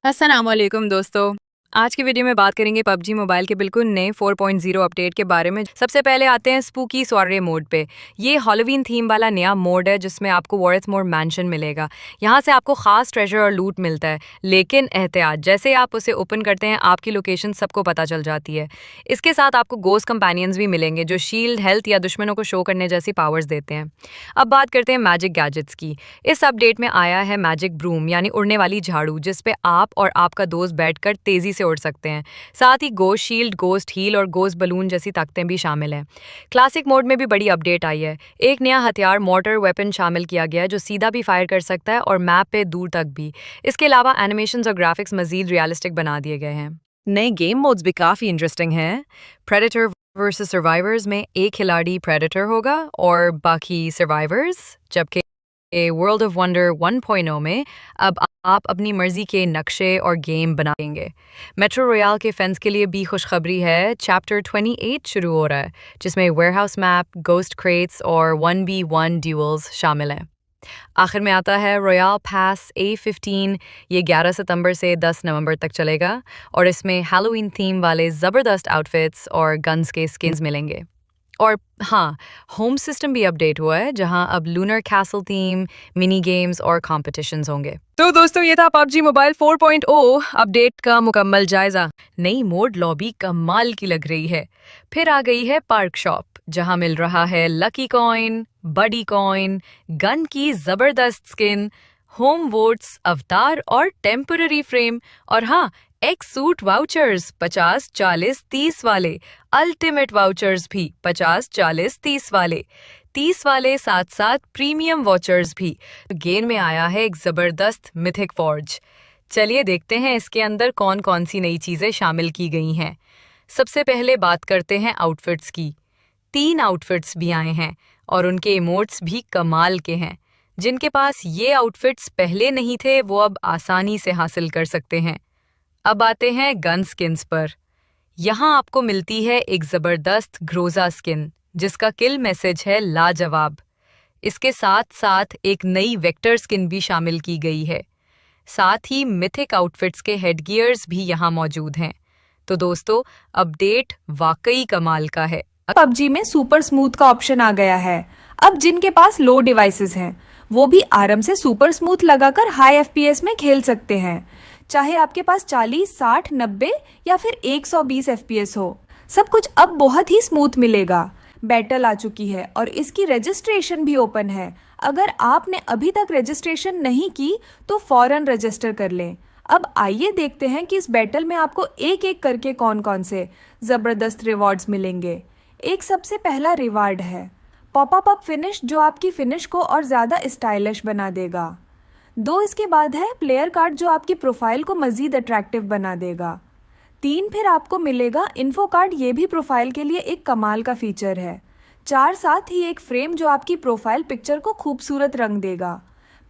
अस्सलाम वालेकुम दोस्तों। आज की वीडियो में बात करेंगे पबजी मोबाइल के बिल्कुल नए 4.0 अपडेट के बारे में। सबसे पहले आते हैं स्पूकी सॉरे मोड पे। ये हैलोवीन थीम वाला नया मोड है जिसमें आपको वॉरेथमोर मैंशन मिलेगा। यहाँ से आपको खास ट्रेजर और लूट मिलता है, लेकिन एहतियात, जैसे आप उसे ओपन करते हैं आपकी लोकेशन सबको पता चल जाती है। इसके साथ आपको गोस्ट कंपेनियंस भी मिलेंगे जो शील्ड, हेल्थ या दुश्मनों को शो करने जैसी पावर्स देते हैं। अब बात करते हैं मैजिक गैजेट्स की। इस अपडेट में आया है मैजिक ब्रूम यानी उड़ने वाली झाड़ू, जिसपे आप और आपका दोस्त बैठकर तेजी से उड़ सकते हैं। साथ ही गोस्ट शील्ड, गोस्ट हील और गोस्ट बलून जैसी ताकतें भी शामिल हैं। क्लासिक मोड में भी बड़ी अपडेट आई है। एक नया हथियार मोर्टर वेपन शामिल किया गया है जो सीधा भी फायर कर सकता है और मैप पे दूर तक भी। इसके अलावा एनिमेशंस और ग्राफिक्स मजीद रियलिस्टिक बना दिए गए हैं। नए गेम मोड्स भी काफ़ी इंटरेस्टिंग हैं। प्रेडेटर वर्सेस सर्वाइवर्स में एक खिलाड़ी प्रेडेटर होगा और बाकी सर्वाइवर्स, जबकि वर्ल्ड ऑफ वंडर 1.0 में अब आप अपनी मर्जी के नक्शे और गेम बनाएंगे। मेट्रो रॉयल के फैंस के लिए भी खुशखबरी है। चैप्टर 28 शुरू हो रहा है जिसमें वेयरहाउस मैप, गोस्ट क्रेट्स और 1v1 ड्यूल्स शामिल हैं। आखिर में आता है रॉयल पास A15। ये 11 सितंबर से 10 नवंबर तक चलेगा और इसमें हैलोवीन थीम वाले ज़बरदस्त आउटफिट्स और गन्स के स्किन्स मिलेंगे। और हाँ, होम सिस्टम भी अपडेट हुआ है जहां अब lunar castle theme, mini games और कॉम्पिटिशन्स होंगे। तो दोस्तों, ये था पबजी मोबाइल 4.0 अपडेट का मुकम्मल जायजा। नई मोड लॉबी कमाल की लग रही है। फिर आ गई है पार्क शॉप जहां मिल रहा है लकी कॉइन, बडी कॉइन, गन की जबरदस्त स्किन, होम वोट्स, अवतार और टेम्पररी फ्रेम। और हाँ, एक्स सूट वाउचर्स 50, 40, 30 वाले, अल्टीमेट वाउचर्स भी 50, 40, 30 वाले, 30 वाले, साथ साथ प्रीमियम वाउचर्स भी। गेम में आया है एक जबरदस्त मिथिक फॉर्ज। चलिए देखते हैं इसके अंदर कौन कौन सी नई चीजें शामिल की गई हैं। सबसे पहले बात करते हैं आउटफिट्स की। 3 आउटफिट्स भी आए हैं और उनके इमोट्स भी कमाल के हैं। जिनके पास ये आउटफिट्स पहले नहीं थे वो अब आसानी से हासिल कर सकते हैं। अब आते हैं गन स्किन्स पर। यहाँ आपको मिलती है एक ज़बरदस्त ग्रोजा स्किन जिसका किल मैसेज है लाजवाब। इसके साथ साथ एक नई वेक्टर स्किन भी शामिल की गई है। साथ ही मिथिक आउटफिट्स के हेडगियर्स भी यहाँ मौजूद हैं। तो दोस्तों, अपडेट वाकई कमाल का है। पबजी में सुपर स्मूथ का ऑप्शन आ गया है। अब जिनके पास लो डिवाइसेस हैं वो भी आराम से सुपर स्मूथ लगाकर हाई एफपीएस में खेल सकते हैं, चाहे आपके पास 40, 60, 90 या फिर 120 एफपीएस हो। सब कुछ अब बहुत ही स्मूथ मिलेगा। बैटल आ चुकी है और इसकी रजिस्ट्रेशन भी ओपन है। अगर आपने अभी तक रजिस्ट्रेशन नहीं की तो फौरन रजिस्टर कर लें। अब आइए देखते हैं कि इस बैटल में आपको एक एक करके कौन कौन से ज़बरदस्त रिवॉर्ड्स मिलेंगे। एक सबसे पहला रिवार्ड है पॉपअप अप फिनिश, जो आपकी फिनिश को और ज़्यादा स्टाइलिश बना देगा। 2 इसके बाद है प्लेयर कार्ड, जो आपकी प्रोफाइल को मज़ीद अट्रैक्टिव बना देगा। 3 फिर आपको मिलेगा इन्फो कार्ड, ये भी प्रोफाइल के लिए एक कमाल का फीचर है। 4 साथ ही एक फ्रेम जो आपकी प्रोफाइल पिक्चर को खूबसूरत रंग देगा।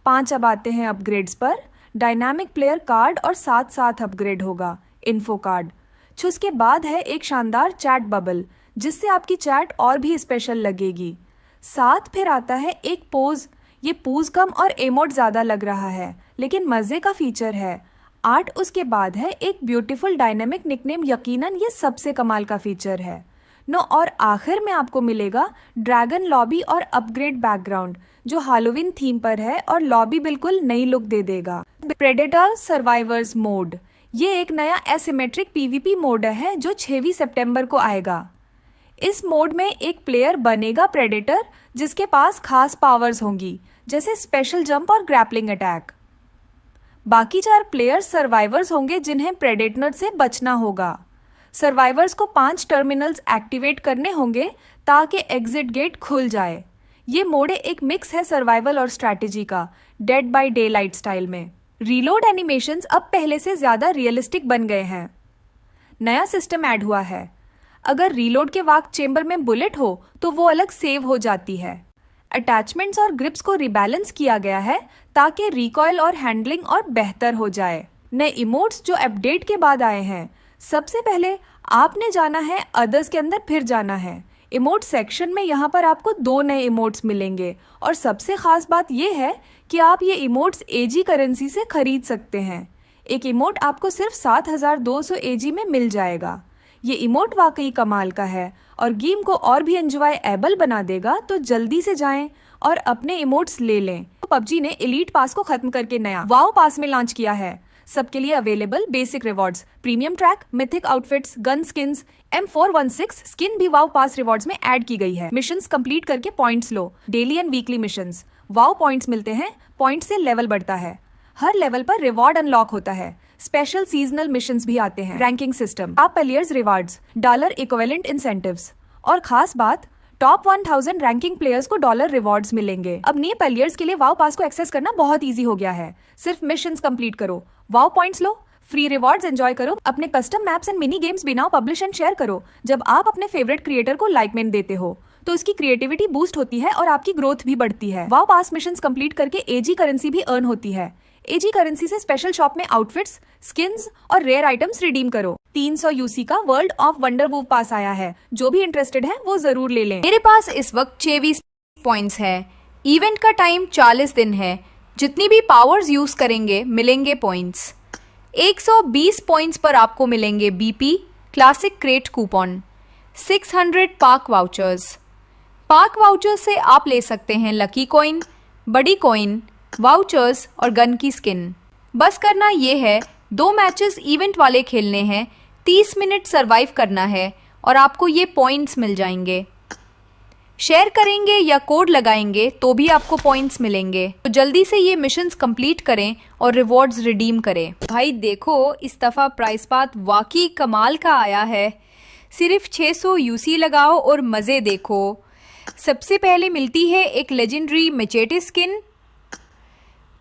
5 अब आते हैं अपग्रेड्स पर। डायनामिक प्लेयर कार्ड और साथ साथ अपग्रेड होगा इन्फो कार्ड। उसके बाद है एक शानदार चैट बबल जिससे आपकी चैट और भी स्पेशल लगेगी। साथ फिर आता है एक पोज। ये पोज कम और इमोट ज़्यादा लग रहा है लेकिन मज़े का फीचर है। 8 उसके बाद है एक ब्यूटीफुल डायनेमिक निकनेम, यकीनन ये सबसे कमाल का फीचर है। 9 और आखिर में आपको मिलेगा ड्रैगन लॉबी और अपग्रेड बैकग्राउंड जो हैलोवीन थीम पर है और लॉबी बिल्कुल नई लुक दे देगा। प्रेडेटर सर्वाइवर्स मोड, ये एक नया एसिमेट्रिक पीवीपी मोड है जो 6 सितंबर को आएगा। इस मोड में एक प्लेयर बनेगा प्रेडेटर जिसके पास खास पावर्स होंगी जैसे स्पेशल जंप और ग्रैपलिंग अटैक। बाकी 4 प्लेयर्स सर्वाइवर्स होंगे जिन्हें प्रेडेटर से बचना होगा। सर्वाइवर्स को 5 टर्मिनल्स एक्टिवेट करने होंगे ताकि एग्जिट गेट खुल जाए। ये मोड एक मिक्स है सर्वाइवल और स्ट्रैटेजी का, dead by day light style में। रीलोड एनिमेशंस अब पहले से ज़्यादा रियलिस्टिक बन गए हैं। नया सिस्टम ऐड हुआ है। अगर रीलोड के वक्त चेंबर में बुलेट हो तो वो अलग सेव हो जाती है। अटैचमेंट्स और ग्रिप्स को रिबैलेंस किया गया है ताकि रिकॉइल और हैंडलिंग और बेहतर हो जाए। नए इमोट्स जो अपडेट के बाद आए हैं। सबसे पहले आपने जाना है अदर्स के अंदर, फिर जाना है इमोट सेक्शन में। यहाँ पर आपको 2 नए इमोट्स मिलेंगे और सबसे खास बात यह है कि आप ये इमोट्स एजी करेंसी से खरीद सकते हैं। एक इमोट आपको सिर्फ 7200 AG में मिल जाएगा। ये इमोट वाकई कमाल का है और गेम को और भी एंजॉयएबल बना देगा, तो जल्दी से जाएं और अपने इमोट्स ले लें। तो पबजी ने एलीट पास को खत्म करके नया वाओ पास में लॉन्च किया है। सबके लिए available basic rewards, premium track, mythic outfits, gun skins, M416 skin भी वाओ पास रिवॉर्ड्स में ऐड की गई है। मिशंस कंप्लीट करके points low. Daily and weekly missions, wow points मिलते हैं, पॉइंट से लेवल बढ़ता है। हर लेवल पर रिवॉर्ड अनलॉक होता है। स्पेशल सीजनल मिशंस भी आते हैं। Ranking system, top players rewards, dollar equivalent incentives और खास बात, टॉप 1000 रैंकिंग प्लेयर्स को डॉलर रिवॉर्ड्स मिलेंगे। अब नए प्लेयर्स के लिए वाओ पास को एक्सेस करना बहुत इजी हो गया है। सिर्फ मिशंस कंप्लीट करो, वाओ पॉइंट्स लो, फ्री रिवॉर्ड्स एंजॉय करो, अपने custom maps and mini games बनाओ, पब्लिश एंड शेयर करो। जब आप अपने फेवरेट क्रिएटर को लाइकमेंट देते हो तो उसकी क्रिएटिविटी बूस्ट होती है और आपकी ग्रोथ भी बढ़ती है। वाओ पास मिशंस कंप्लीट करके एजी करेंसी भी अर्न होती है। एजी करेंसी से स्पेशल शॉप में आउटफिट्स, स्किन्स और रेयर आइटम्स रिडीम करो। 300 यूसी का वर्ल्ड ऑफ वंडर वूव पास आया है। जो भी इंटरेस्टेड है वो जरूर ले लें। मेरे पास इस वक्त 26 पॉइंट्स है। इवेंट का टाइम 40 दिन है। जितनी भी पावर्स यूज करेंगे मिलेंगे पॉइंट्स। 120 पॉइंट्स पर आपको मिलेंगे BP classic crate coupon, 600 park vouchers. Park vouchers से आप ले सकते हैं लकी कॉइन, बड़ी कॉइन, वाउचर्स और गन की स्किन। बस करना ये है, 2 मैचेस इवेंट वाले खेलने हैं, 30 मिनट सरवाइव करना है और आपको ये पॉइंट्स मिल जाएंगे। शेयर करेंगे या कोड लगाएंगे तो भी आपको पॉइंट्स मिलेंगे। तो जल्दी से ये मिशंस कंप्लीट करें और रिवॉर्ड्स रिडीम करें। भाई देखो, इस दफ़ा प्राइस पाथ वाकई कमाल का आया है। सिर्फ 600 यूसी लगाओ और मज़े देखो। सबसे पहले मिलती है एक लेजेंडरी मैचेटे स्किन,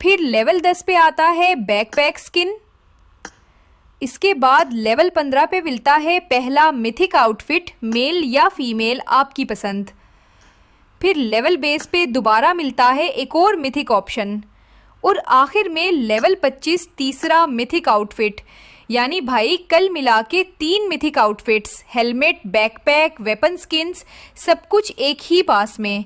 फिर लेवल 10 पे आता है बैकपैक स्किन। इसके बाद लेवल 15 पे मिलता है पहला मिथिक आउटफिट, मेल या फीमेल आपकी पसंद। फिर लेवल बेस पे दोबारा मिलता है एक और मिथिक ऑप्शन और आखिर में लेवल 25 तीसरा मिथिक आउटफिट। यानी भाई कल मिला के 3 mythic outfits, helmet, backpack, weapon skins, सब कुछ एक ही पास में।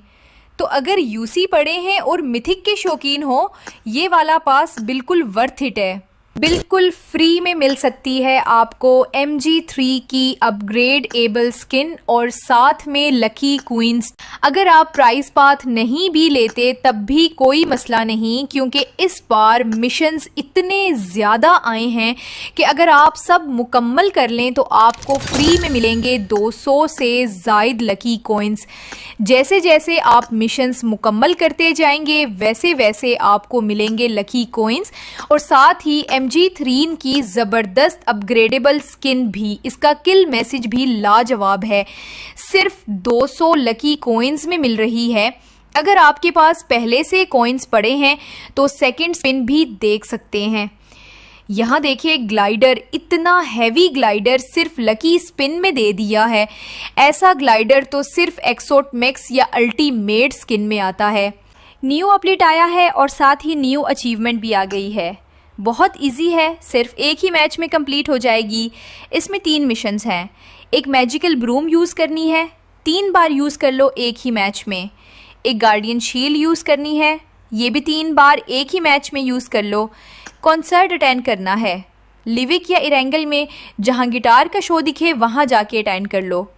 तो अगर यूसी पड़े हैं और मिथिक के शौकीन हो, ये वाला पास बिल्कुल वर्थ इट है। बिल्कुल फ्री में मिल सकती है आपको MG3 की अपग्रेड एबल स्किन और साथ में लकी क्वींस। अगर आप प्राइस पाथ नहीं भी लेते तब भी कोई मसला नहीं, क्योंकि इस बार मिशंस इतने ज़्यादा आए हैं कि अगर आप सब मुकम्मल कर लें तो आपको फ्री में मिलेंगे 200 से ज़ायद लकी कॉइन्स। जैसे जैसे आप मिशंस मुकम्मल करते जाएंगे वैसे वैसे आपको मिलेंगे लकी कॉइन्स और साथ ही MG3 की ज़बरदस्त अपग्रेडेबल स्किन भी। इसका किल मैसेज भी लाजवाब है, सिर्फ 200 लकी कॉइन्स में मिल रही है। अगर आपके पास पहले से कॉइन्स पड़े हैं तो सेकंड स्पिन भी देख सकते हैं। यहाँ देखिए ग्लाइडर, इतना हैवी ग्लाइडर सिर्फ लकी स्पिन में दे दिया है। ऐसा ग्लाइडर तो सिर्फ एक्सोट मैक्स या अल्टीमेट स्किन में आता है। न्यू अपडेट आया है और साथ ही न्यू अचीवमेंट भी आ गई है। बहुत इजी है, सिर्फ एक ही मैच में कंप्लीट हो जाएगी। इसमें 3 मिशंस हैं। एक मैजिकल ब्रूम यूज़ करनी है, 3 बार यूज़ कर लो एक ही मैच में। एक गार्डियन शील्ड यूज़ करनी है, ये भी 3 बार एक ही मैच में यूज़ कर लो। कॉन्सर्ट अटेंड करना है, लिविक या इरेंगल में जहाँ गिटार का शो दिखे वहाँ जाके अटेंड कर लो।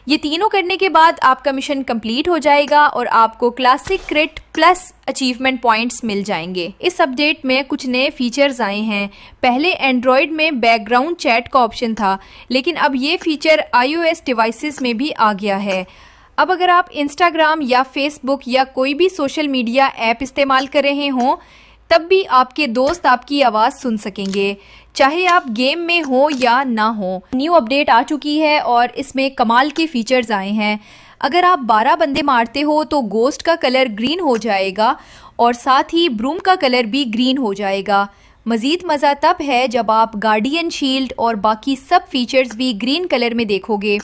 ये तीनों करने के बाद आपका मिशन कंप्लीट हो जाएगा और आपको classic crit plus achievement points मिल जाएंगे। इस अपडेट में कुछ नए फीचर्स आए हैं। पहले एंड्रॉयड में बैकग्राउंड चैट का ऑप्शन था, लेकिन अब ये फीचर iOS डिवाइसेस में भी आ गया है। अब अगर आप इंस्टाग्राम या फेसबुक या कोई भी सोशल मीडिया ऐप इस्तेमाल कर रहे हों तब भी आपके दोस्त आपकी आवाज़ सुन सकेंगे, चाहे आप गेम में हो या ना हो। न्यू अपडेट आ चुकी है और इसमें कमाल के फीचर्स आए हैं। अगर आप 12 बंदे मारते हो तो गोस्ट का कलर ग्रीन हो जाएगा और साथ ही ब्रूम का कलर भी ग्रीन हो जाएगा। मज़ीद मज़ा तब है जब आप गार्डियन शील्ड और बाकी सब फीचर्स भी ग्रीन कलर में देखोगे।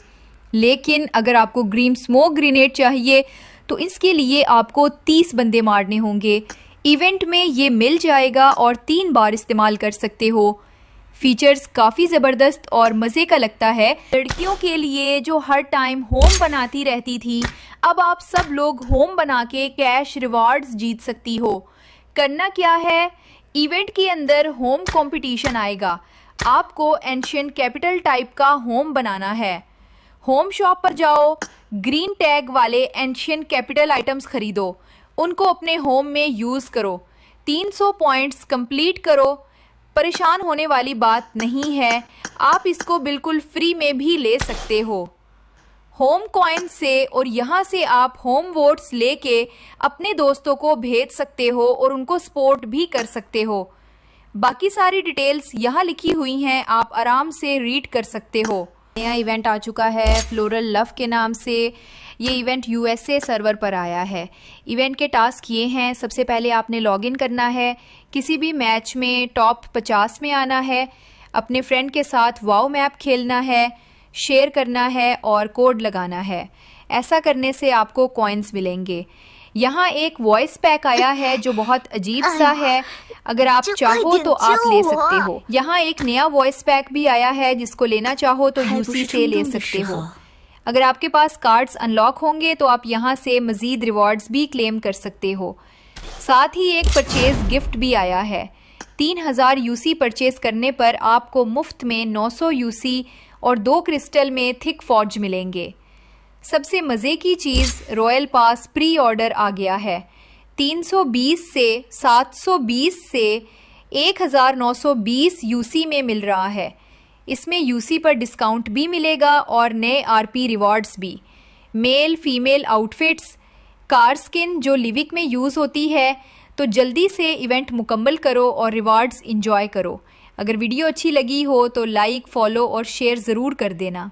लेकिन अगर आपको ग्रीन स्मोक ग्रेनेड चाहिए तो इसके लिए आपको 30 बंदे मारने होंगे। इवेंट में ये मिल जाएगा और 3 बार इस्तेमाल कर सकते हो। फीचर्स काफ़ी ज़बरदस्त और मज़े का लगता है। लड़कियों के लिए जो हर टाइम होम बनाती रहती थी, अब आप सब लोग होम बना के कैश रिवॉर्ड्स जीत सकती हो। करना क्या है, इवेंट के अंदर होम कंपटीशन आएगा। आपको एंशिएंट कैपिटल टाइप का होम बनाना है। होम शॉप पर जाओ, ग्रीन टैग वाले एंशिएंट कैपिटल आइटम्स खरीदो, उनको अपने होम में यूज़ करो। 300 पॉइंट्स कंप्लीट करो। परेशान होने वाली बात नहीं है, आप इसको बिल्कुल फ्री में भी ले सकते हो होम कॉइन से, और यहाँ से आप होम वोट्स लेके अपने दोस्तों को भेज सकते हो और उनको सपोर्ट भी कर सकते हो। बाकी सारी डिटेल्स यहाँ लिखी हुई हैं, आप आराम से रीड कर सकते हो। नया इवेंट आ चुका है फ्लोरल लव के नाम से। ये इवेंट यूएसए सर्वर पर आया है। इवेंट के टास्क ये हैं, सबसे पहले आपने लॉगिन करना है, किसी भी मैच में टॉप 50 में आना है, अपने फ्रेंड के साथ वाओ मैप खेलना है, शेयर करना है और कोड लगाना है। ऐसा करने से आपको कॉइन्स मिलेंगे। यहाँ एक वॉइस पैक आया है जो बहुत अजीब सा है, अगर आप चाहो तो आप ले सकते हो। यहाँ एक नया वॉइस पैक भी आया है, जिसको लेना चाहो तो यूसी से ले सकते हो। अगर आपके पास कार्ड्स अनलॉक होंगे तो आप यहाँ से मज़ीद रिवॉर्ड्स भी क्लेम कर सकते हो। साथ ही एक परचेज गिफ्ट भी आया है। 3000 यूसी परचेज करने पर आपको मुफ्त में 900 यूसी और 2 क्रिस्टल में थिक फॉर्ज मिलेंगे। सबसे मज़े की चीज़, रॉयल पास प्री ऑर्डर आ गया है। 320 से 720 से 1920 यूसी में मिल रहा है। इसमें यूसी पर डिस्काउंट भी मिलेगा और नए आरपी रिवॉर्ड्स भी। Male female outfits, car skin जो लिविक में यूज़ होती है। तो जल्दी से इवेंट मुकम्मल करो और रिवॉर्ड्स इंजॉय करो। अगर वीडियो अच्छी लगी हो तो लाइक, फॉलो और शेयर ज़रूर कर देना।